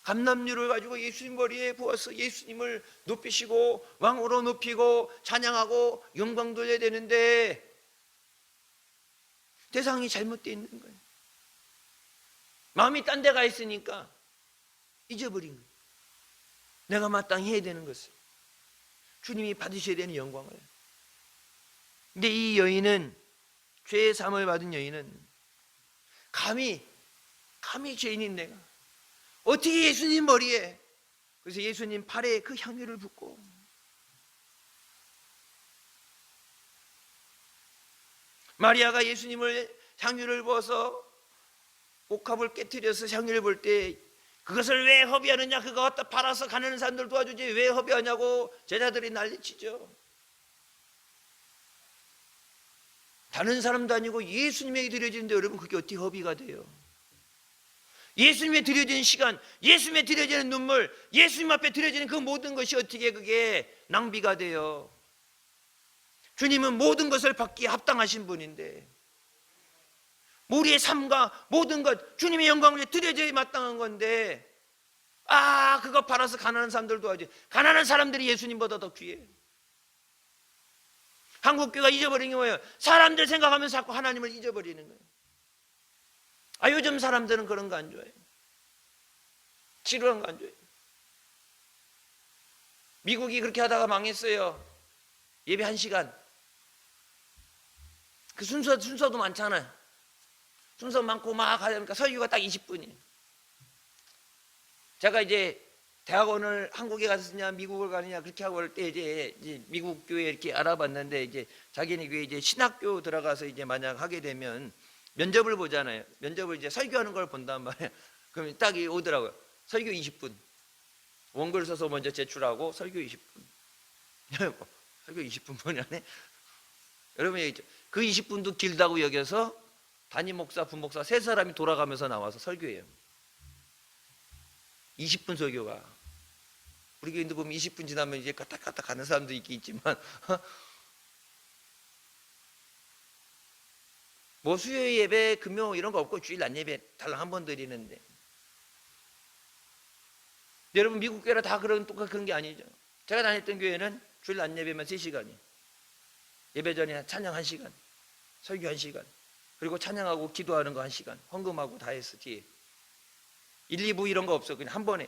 감람류를 가지고 예수님 머리에 부어서 예수님을 높이시고 왕으로 높이고 찬양하고 영광 돌려야 되는데 대상이 잘못되어 있는 거예요. 마음이 딴 데 가 있으니까 잊어버린 거예요. 내가 마땅히 해야 되는 것을, 주님이 받으셔야 되는 영광을. 근데 이 여인은, 죄의 사함을 받은 여인은 감히 죄인인 내가 어떻게 예수님 머리에, 그래서 예수님 팔에 그 향유를 붓고, 마리아가 예수님을 향유를 부어서 옥합을 깨뜨려서 향유를 볼 때 그것을 왜 허비하느냐, 그거 갖다 팔아서 가난한 사람들 도와주지 왜 허비하냐고 제자들이 난리치죠. 다른 사람도 아니고 예수님에게 드려지는데 여러분, 그게 어떻게 허비가 돼요? 예수님에 드려지는 시간, 예수님에 드려지는 눈물, 예수님 앞에 드려지는 그 모든 것이 어떻게 그게 낭비가 돼요? 주님은 모든 것을 받기에 합당하신 분인데, 우리의 삶과 모든 것, 주님의 영광을 드려져야 마땅한 건데, 그거 팔아서 가난한 사람들 도와야지. 가난한 사람들이 예수님보다 더 귀해. 한국교회가 잊어버린 게 뭐예요? 사람들 생각하면서 자꾸 하나님을 잊어버리는 거예요. 요즘 사람들은 그런 거 안 좋아해요. 지루한 거 안 좋아해요. 미국이 그렇게 하다가 망했어요. 예배 1시간. 그 순서도 많잖아요. 순서 많고 막 하니까 설교가 딱 20분이에요. 제가 이제 대학원을 한국에 가서 쓰냐 미국을 가느냐 그렇게 하고 할 때 이제 미국 교회 이렇게 알아봤는데, 이제 자기네 교회 이제 신학교 들어가서 이제 만약 하게 되면 면접을 보잖아요. 면접을 이제 설교하는 걸 본단 말이에요. 그럼 딱 오더라고요. 설교 20분. 원글 써서 먼저 제출하고 설교 20분. 설교 20분 뭐냐네. 여러분, 그 20분도 길다고 여겨서 담임 목사, 부목사 3사람이 돌아가면서 나와서 설교해요. 20분 설교가. 우리 교인도 보면 20분 지나면 이제 까딱까딱 가는 사람도 있긴 있지만 뭐 수요일 예배, 금요 이런 거 없고 주일 낮 예배 달랑 한 번 드리는데, 여러분 미국 교회라 다 똑같은 게 아니죠. 제가 다녔던 교회는 주일 낮 예배만 3시간이, 예배 전에 찬양 1시간, 설교 1시간, 그리고 찬양하고 기도하는 거 1시간, 헌금하고 다 했어. 뒤에 1, 2부 이런 거 없어. 그냥 한 번에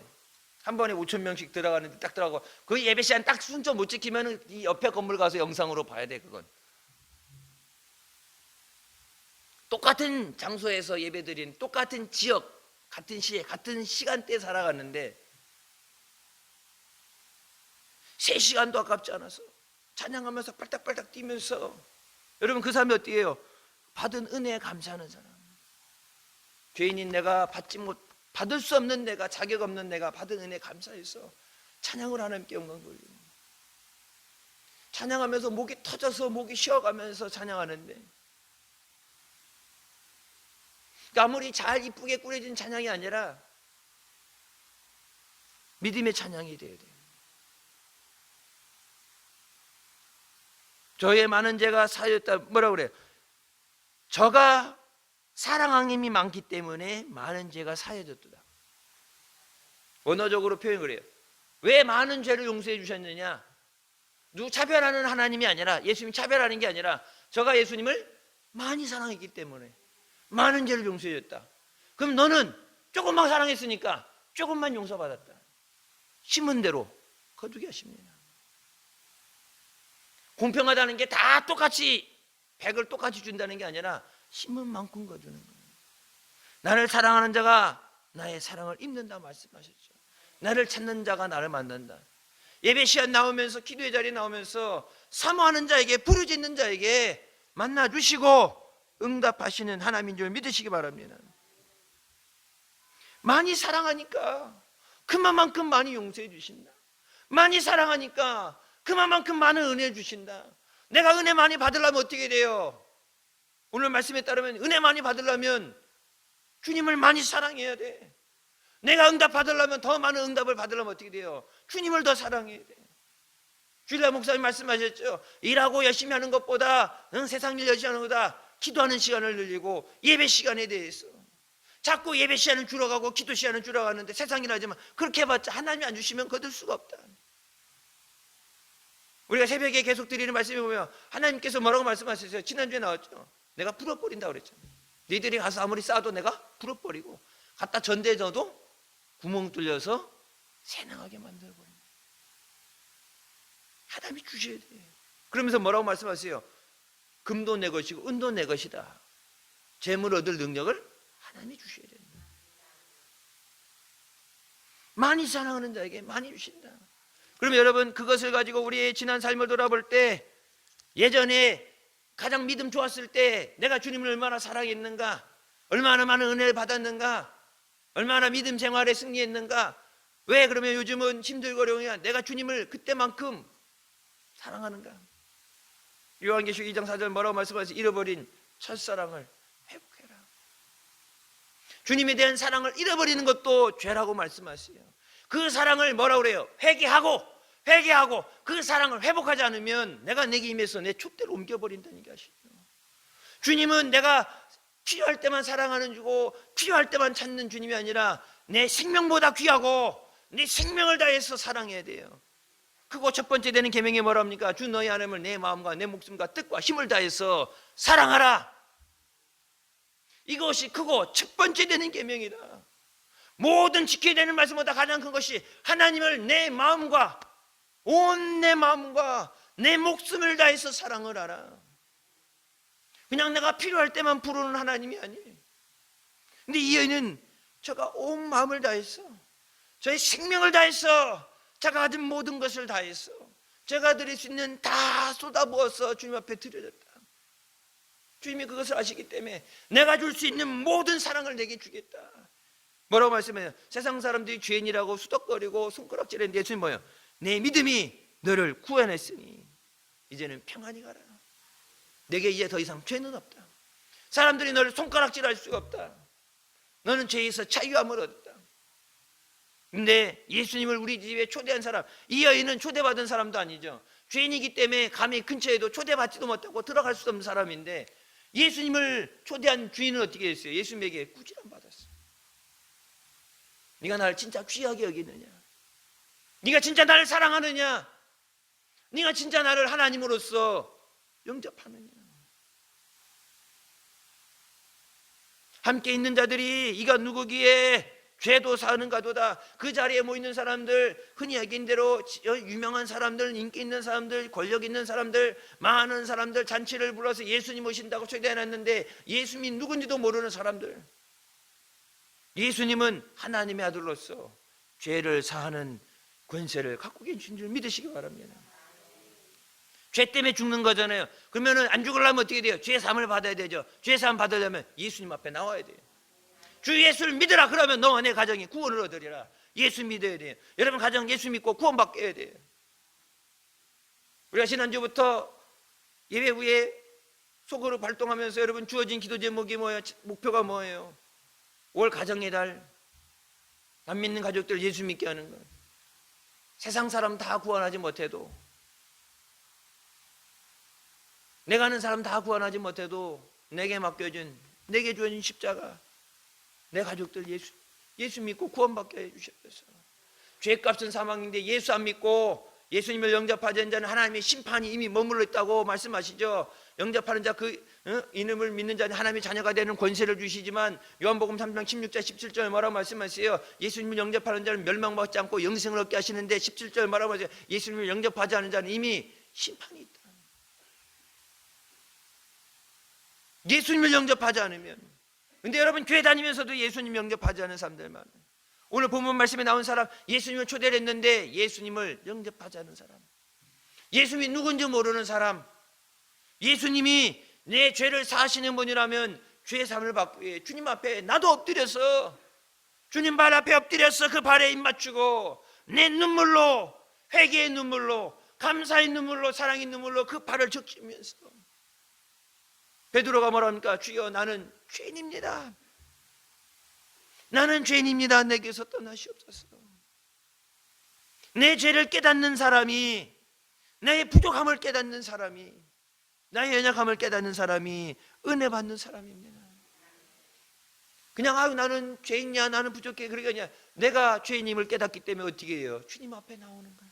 5,000명씩 들어가는데 딱 들어가고, 그 예배 시간 딱 순서 못 지키면 이 옆에 건물 가서 영상으로 봐야 돼. 그건 똑같은 장소에서 예배드린 똑같은 지역, 같은 시에 같은 시간대에 살아갔는데 3시간도 아깝지 않아서 찬양하면서 빨딱빨딱 뛰면서, 여러분 그 사람이 어때요? 받은 은혜에 감사하는 사람. 죄인인 내가 받을 수 없는 내가, 자격 없는 내가 받은 은혜에 감사해서 찬양을 하나님께 영광 돌리는, 찬양하면서 목이 터져서 목이 쉬어가면서 찬양하는데, 아무리 잘 이쁘게 꾸려진 찬양이 아니라 믿음의 찬양이 되어야 돼요. 저의 많은 죄가 사하였다. 뭐라고 그래요? 저가 사랑한 힘이 많기 때문에 많은 죄가 사해졌도다. 언어적으로 표현을 해요. 왜 많은 죄를 용서해 주셨느냐? 누구 차별하는 하나님이 아니라, 예수님이 차별하는 게 아니라 저가 예수님을 많이 사랑했기 때문에 많은 죄를 용서해 줬다. 그럼 너는 조금만 사랑했으니까 조금만 용서받았다. 심은 대로 거두게 하십니다. 공평하다는 게 다 똑같이 100을 똑같이 준다는 게 아니라 심은 만큼 거두는 거예요. 나를 사랑하는 자가 나의 사랑을 입는다 말씀하셨죠. 나를 찾는 자가 나를 만난다. 예배 시간 나오면서, 기도의 자리에 나오면서 사모하는 자에게, 부르짖는 자에게 만나주시고 응답하시는 하나님인 줄 믿으시기 바랍니다. 많이 사랑하니까 그만큼 많이 용서해 주신다. 많이 사랑하니까 그만큼 많은 은혜 주신다. 내가 은혜 많이 받으려면 어떻게 돼요? 오늘 말씀에 따르면 은혜 많이 받으려면 주님을 많이 사랑해야 돼. 내가 응답 받으려면, 더 많은 응답을 받으려면 어떻게 돼요? 주님을 더 사랑해야 돼. 주일날 목사님 말씀하셨죠. 일하고 열심히 하는 것보다, 세상 일 열심히 하는 것보다 기도하는 시간을 늘리고 예배 시간에 대해서 자꾸 예배 시간은 줄어가고 기도 시간은 줄어가는데 세상이라지만 그렇게 해봤자 하나님이 안 주시면 거둘 수가 없다. 우리가 새벽에 계속 드리는 말씀에 보면 하나님께서 뭐라고 말씀하셨어요? 지난주에 나왔죠. 내가 불어버린다고 그랬잖아요. 너희들이 가서 아무리 쌓아도 내가 불어버리고 갖다 전대져도 구멍 뚫려서 새나가게 만들어버린다. 하나님이 주셔야 돼요. 그러면서 뭐라고 말씀하세요? 금도 내 것이고 은도 내 것이다. 재물 얻을 능력을 하나님이 주셔야 된다. 많이 사랑하는 자에게 많이 주신다. 그러면 여러분 그것을 가지고 우리의 지난 삶을 돌아볼 때 예전에 가장 믿음 좋았을 때 내가 주님을 얼마나 사랑했는가, 얼마나 많은 은혜를 받았는가, 얼마나 믿음 생활에 승리했는가. 왜 그러면 요즘은 힘들고 어려우냐? 내가 주님을 그때만큼 사랑하는가? 요한계시록 2장 4절 뭐라고 말씀하세요? 잃어버린 첫사랑을 회복해라. 주님에 대한 사랑을 잃어버리는 것도 죄라고 말씀하세요. 그 사랑을 뭐라고 그래요? 회개하고 그 사랑을 회복하지 않으면 내가 내게 임해서 내 촛대로 옮겨버린다는 얘기 아시죠? 주님은 내가 필요할 때만 사랑하는 주고 필요할 때만 찾는 주님이 아니라 내 생명보다 귀하고 내 생명을 다해서 사랑해야 돼요. 그거 첫 번째 되는 계명이 뭐랍니까? 주 너희 하나님을 내 마음과 내 목숨과 뜻과 힘을 다해서 사랑하라. 이것이 크고 첫 번째 되는 계명이다. 모든 지켜야 되는 말씀보다 가장 큰 것이 하나님을 내 마음과 온 내 마음과 내 목숨을 다해서 사랑을 하라. 그냥 내가 필요할 때만 부르는 하나님이 아니에요. 근데 이 여인은 제가 온 마음을 다해서 저의 생명을 다해서 제가 가진 모든 것을 다해서 제가 드릴 수 있는 다 쏟아부어서 주님 앞에 드려졌다. 주님이 그것을 아시기 때문에 내가 줄 수 있는 모든 사랑을 내게 주겠다. 뭐라고 말씀해요? 세상 사람들이 죄인이라고 수덕거리고 손가락질했는데 예수님 뭐예요? 내 믿음이 너를 구원했으니 이제는 평안히 가라. 내게 이제 더 이상 죄는 없다. 사람들이 너를 손가락질할 수가 없다. 너는 죄에서 자유함을 얻었다. 근데 예수님을 우리 집에 초대한 사람, 이 여인은 초대받은 사람도 아니죠. 죄인이기 때문에 감히 근처에도 초대받지도 못하고 들어갈 수 없는 사람인데 예수님을 초대한 주인은 어떻게 했어요? 예수님에게 꾸지람 받았어요. 네가 나를 진짜 귀하게 여기느냐? 네가 진짜 나를 사랑하느냐? 네가 진짜 나를 하나님으로서 영접하느냐? 함께 있는 자들이 이가 누구기에 죄도 사는가도다. 그 자리에 모이는 사람들, 흔히 얘기한 대로 유명한 사람들, 인기 있는 사람들, 권력 있는 사람들, 많은 사람들 잔치를 불러서 예수님 오신다고 초대해놨는데 예수님이 누군지도 모르는 사람들. 예수님은 하나님의 아들로서 죄를 사하는 권세를 갖고 계신 줄 믿으시기 바랍니다. 죄 때문에 죽는 거잖아요. 그러면 안 죽으려면 어떻게 돼요? 죄 사함을 받아야 되죠. 죄 사함 받으려면 예수님 앞에 나와야 돼요. 주 예수를 믿으라 그러면 너와 내 가정이 구원을 얻으리라. 예수 믿어야 돼요. 여러분 가정 예수 믿고 구원받게 돼요. 우리가 지난주부터 예배 후에 속으로 발동하면서 여러분 주어진 기도 제목이 뭐예요? 목표가 뭐예요? 올 가정의 달, 안 믿는 가족들 예수 믿게 하는 것. 세상 사람 다 구원하지 못해도, 내가 아는 사람 다 구원하지 못해도 내게 맡겨진, 내게 주어진 십자가, 내 가족들 예수 믿고 구원받게 해주셨어요. 죄값은 사망인데 예수 안 믿고 예수님을 영접하지 않는 자는 하나님의 심판이 이미 머물러 있다고 말씀하시죠. 영접하는 자 이름을 믿는 자는 하나님의 자녀가 되는 권세를 주시지만 요한복음 3장 16절 17절 뭐라고 말씀하세요? 예수님을 영접하는 자는 멸망받지 않고 영생을 얻게 하시는데 17절 뭐라고 하세요? 예수님을 영접하지 않는 자는 이미 심판이 있다. 예수님을 영접하지 않으면. 근데 여러분 교회 다니면서도 예수님 영접하지 않은 사람들 많아요. 오늘 본문 말씀에 나온 사람 예수님을 초대를 했는데 예수님을 영접하지 않은 사람, 예수님이 누군지 모르는 사람, 예수님이 내 죄를 사하시는 분이라면 죄 사함을 받기 위해 주님 앞에 나도 엎드려서 주님 발 앞에 엎드려서 그 발에 입 맞추고 내 눈물로, 회개의 눈물로, 감사의 눈물로, 사랑의 눈물로 그 발을 적시면서 베드로가 뭐랍니까? 주여 나는 죄인입니다. 나는 죄인입니다. 내게서 떠나시옵소서. 내 죄를 깨닫는 사람이, 나의 부족함을 깨닫는 사람이, 나의 연약함을 깨닫는 사람이 은혜 받는 사람입니다. 그냥 아유 나는 죄인이야, 나는 부족해, 그러니까 그냥 내가 죄인임을 깨닫기 때문에 어떻게 해요? 주님 앞에 나오는 거예요.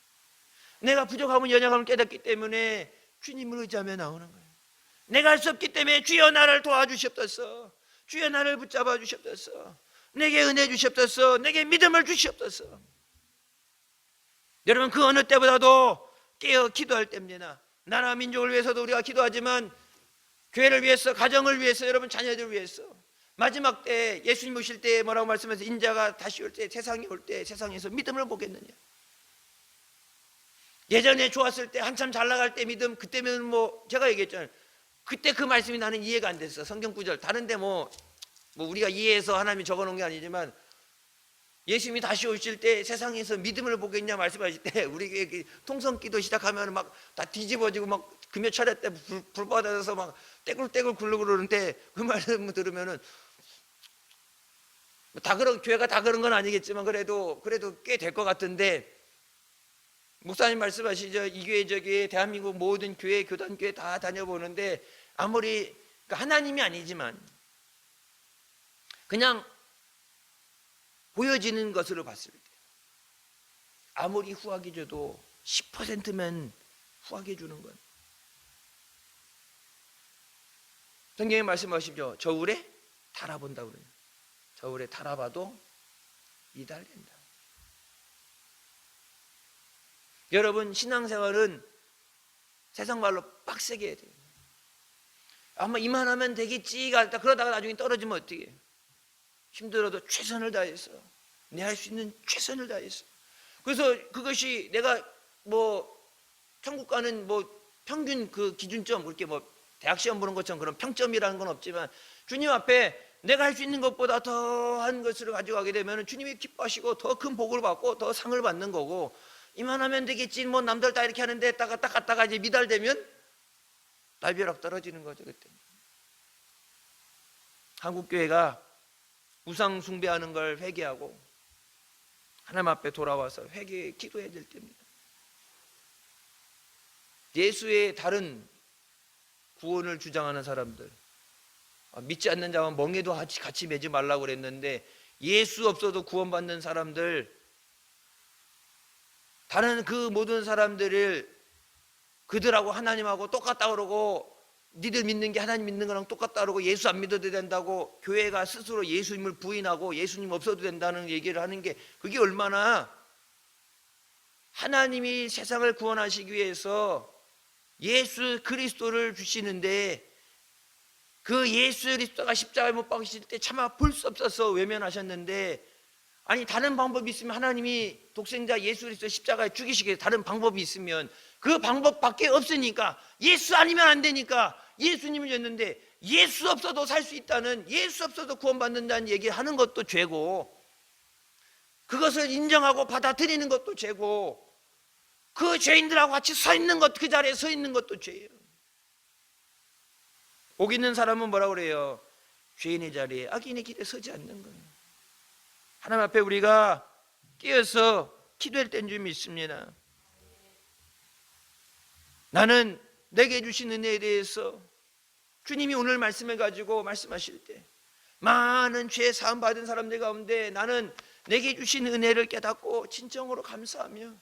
내가 부족함은 연약함을 깨닫기 때문에 주님을 의지하며 나오는 거예요. 내가 할 수 없기 때문에 주여 나를 도와주시옵소서, 주여 나를 붙잡아 주시옵소서, 내게 은혜 주시옵소서, 내게 믿음을 주시옵소서. 여러분, 그 어느 때보다도 깨어 기도할 때입니다. 나라 민족을 위해서도 우리가 기도하지만 교회를 위해서, 가정을 위해서, 여러분 자녀들을 위해서, 마지막 때 예수님 오실 때 뭐라고 말씀하세요? 인자가 다시 올 때, 세상에 올 때 세상에서 믿음을 보겠느냐. 예전에 좋았을 때, 한참 잘 나갈 때 믿음, 그때면 뭐 제가 얘기했잖아요. 그때 그 말씀이 나는 이해가 안 됐어. 성경 구절 다른데 뭐 우리가 이해해서 하나님이 적어놓은 게 아니지만, 예수님이 다시 오실 때 세상에서 믿음을 보겠냐 말씀하실 때, 우리 통성기도 시작하면 막 다 뒤집어지고 막 금요 차례 때 불 받아서 막 떼굴떼굴 굴르고 그러는데, 그 말씀 들으면은 다 그런, 교회가 다 그런 건 아니겠지만 그래도 꽤 될 것 같은데, 목사님 말씀하시죠. 이 교회 저 교회 대한민국 모든 교회, 교단교회 다 다녀보는데, 아무리 그러니까 하나님이 아니지만 그냥 보여지는 것으로 봤을 때 아무리 후하게 줘도 10%면 후하게 주는 건, 성경에 말씀하시죠. 저울에 달아본다 그래요. 저울에 달아봐도 이달된다. 여러분, 신앙생활은 세상 말로 빡세게 해야 돼요. 아마 이만하면 되겠지가, 그러다가 나중에 떨어지면 어떻게 해요? 힘들어도 최선을 다해서, 내 할 수 있는 최선을 다해서. 그래서 그것이 내가 뭐 천국 가는 뭐 평균 그 기준점, 그렇게 뭐 대학 시험 보는 것처럼 그런 평점이라는 건 없지만, 주님 앞에 내가 할 수 있는 것보다 더한 것을 가져가게 되면 주님이 기뻐하시고 더 큰 복을 받고 더 상을 받는 거고, 이만하면 되겠지, 뭐 남들 다 이렇게 하는데 딱 갔다가 이제 미달되면 날벼락 떨어지는 거죠. 그때 한국교회가 우상 숭배하는 걸 회개하고 하나님 앞에 돌아와서 회개 기도해야 될 때입니다. 예수의 다른 구원을 주장하는 사람들, 믿지 않는 자와 멍에도 같이 매지 말라고 그랬는데, 예수 없어도 구원받는 사람들, 다른 그 모든 사람들을 그들하고 하나님하고 똑같다 그러고, 니들 믿는 게 하나님 믿는 거랑 똑같다 그러고, 예수 안 믿어도 된다고 교회가 스스로 예수님을 부인하고 예수님 없어도 된다는 얘기를 하는 게, 그게 얼마나 하나님이 세상을 구원하시기 위해서 예수 그리스도를 주시는데, 그 예수 그리스도가 십자가에 못 박히실 때 차마 볼 수 없어서 외면하셨는데, 아니 다른 방법이 있으면, 하나님이 독생자 예수 그리스도 십자가에 죽이시기 위해 다른 방법이 있으면 그 방법밖에 없으니까, 예수 아니면 안 되니까 예수님을 줬는데, 예수 없어도 살 수 있다는, 예수 없어도 구원받는다는 얘기하는 것도 죄고, 그것을 인정하고 받아들이는 것도 죄고, 그 죄인들하고 같이 서 있는 것, 그 자리에 서 있는 것도 죄예요. 복 있는 사람은 뭐라고 그래요? 죄인의 자리에 악인의 길에 서지 않는 거예요. 하나님 앞에 우리가 깨어서 기도할 때인 줄 믿습니다. 나는 내게 주신 은혜에 대해서 주님이 오늘 말씀해 가지고 말씀하실 때, 많은 죄 사함 받은 사람들 가운데 나는 내게 주신 은혜를 깨닫고 진정으로 감사하며,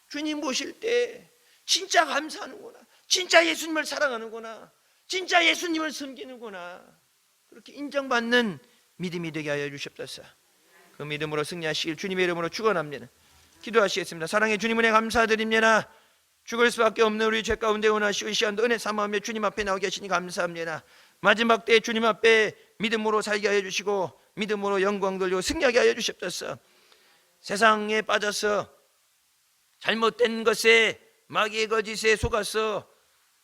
주님 보실 때 진짜 감사하는구나, 진짜 예수님을 사랑하는구나, 진짜 예수님을 섬기는구나, 그렇게 인정받는 믿음이 되게 하여 주시옵소서. 그 믿음으로 승리하시길 주님의 이름으로 축원합니다. 기도하시겠습니다. 사랑의 주님, 은혜 감사드립니다. 죽을 수밖에 없는 우리 죄 가운데 원하시고 이 시간도 은혜 삼아하며 주님 앞에 나오 계시니 감사합니다. 마지막 때에 주님 앞에 믿음으로 살게 하여 주시고, 믿음으로 영광 돌리고 승리하게 하여 주시옵소서. 세상에 빠져서 잘못된 것에, 마귀의 거짓에 속아서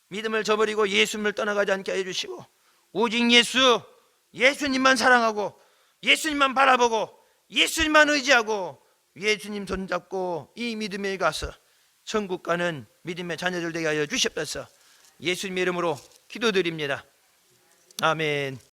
믿음을 저버리고 예수님을 떠나가지 않게 하여 주시고, 오직 예수님만 사랑하고 예수님만 바라보고 예수님만 의지하고 예수님 손잡고 이 믿음에 가서 천국 가는 믿음의 자녀들 되게 하여 주시옵소서. 예수님의 이름으로 기도드립니다. 아멘.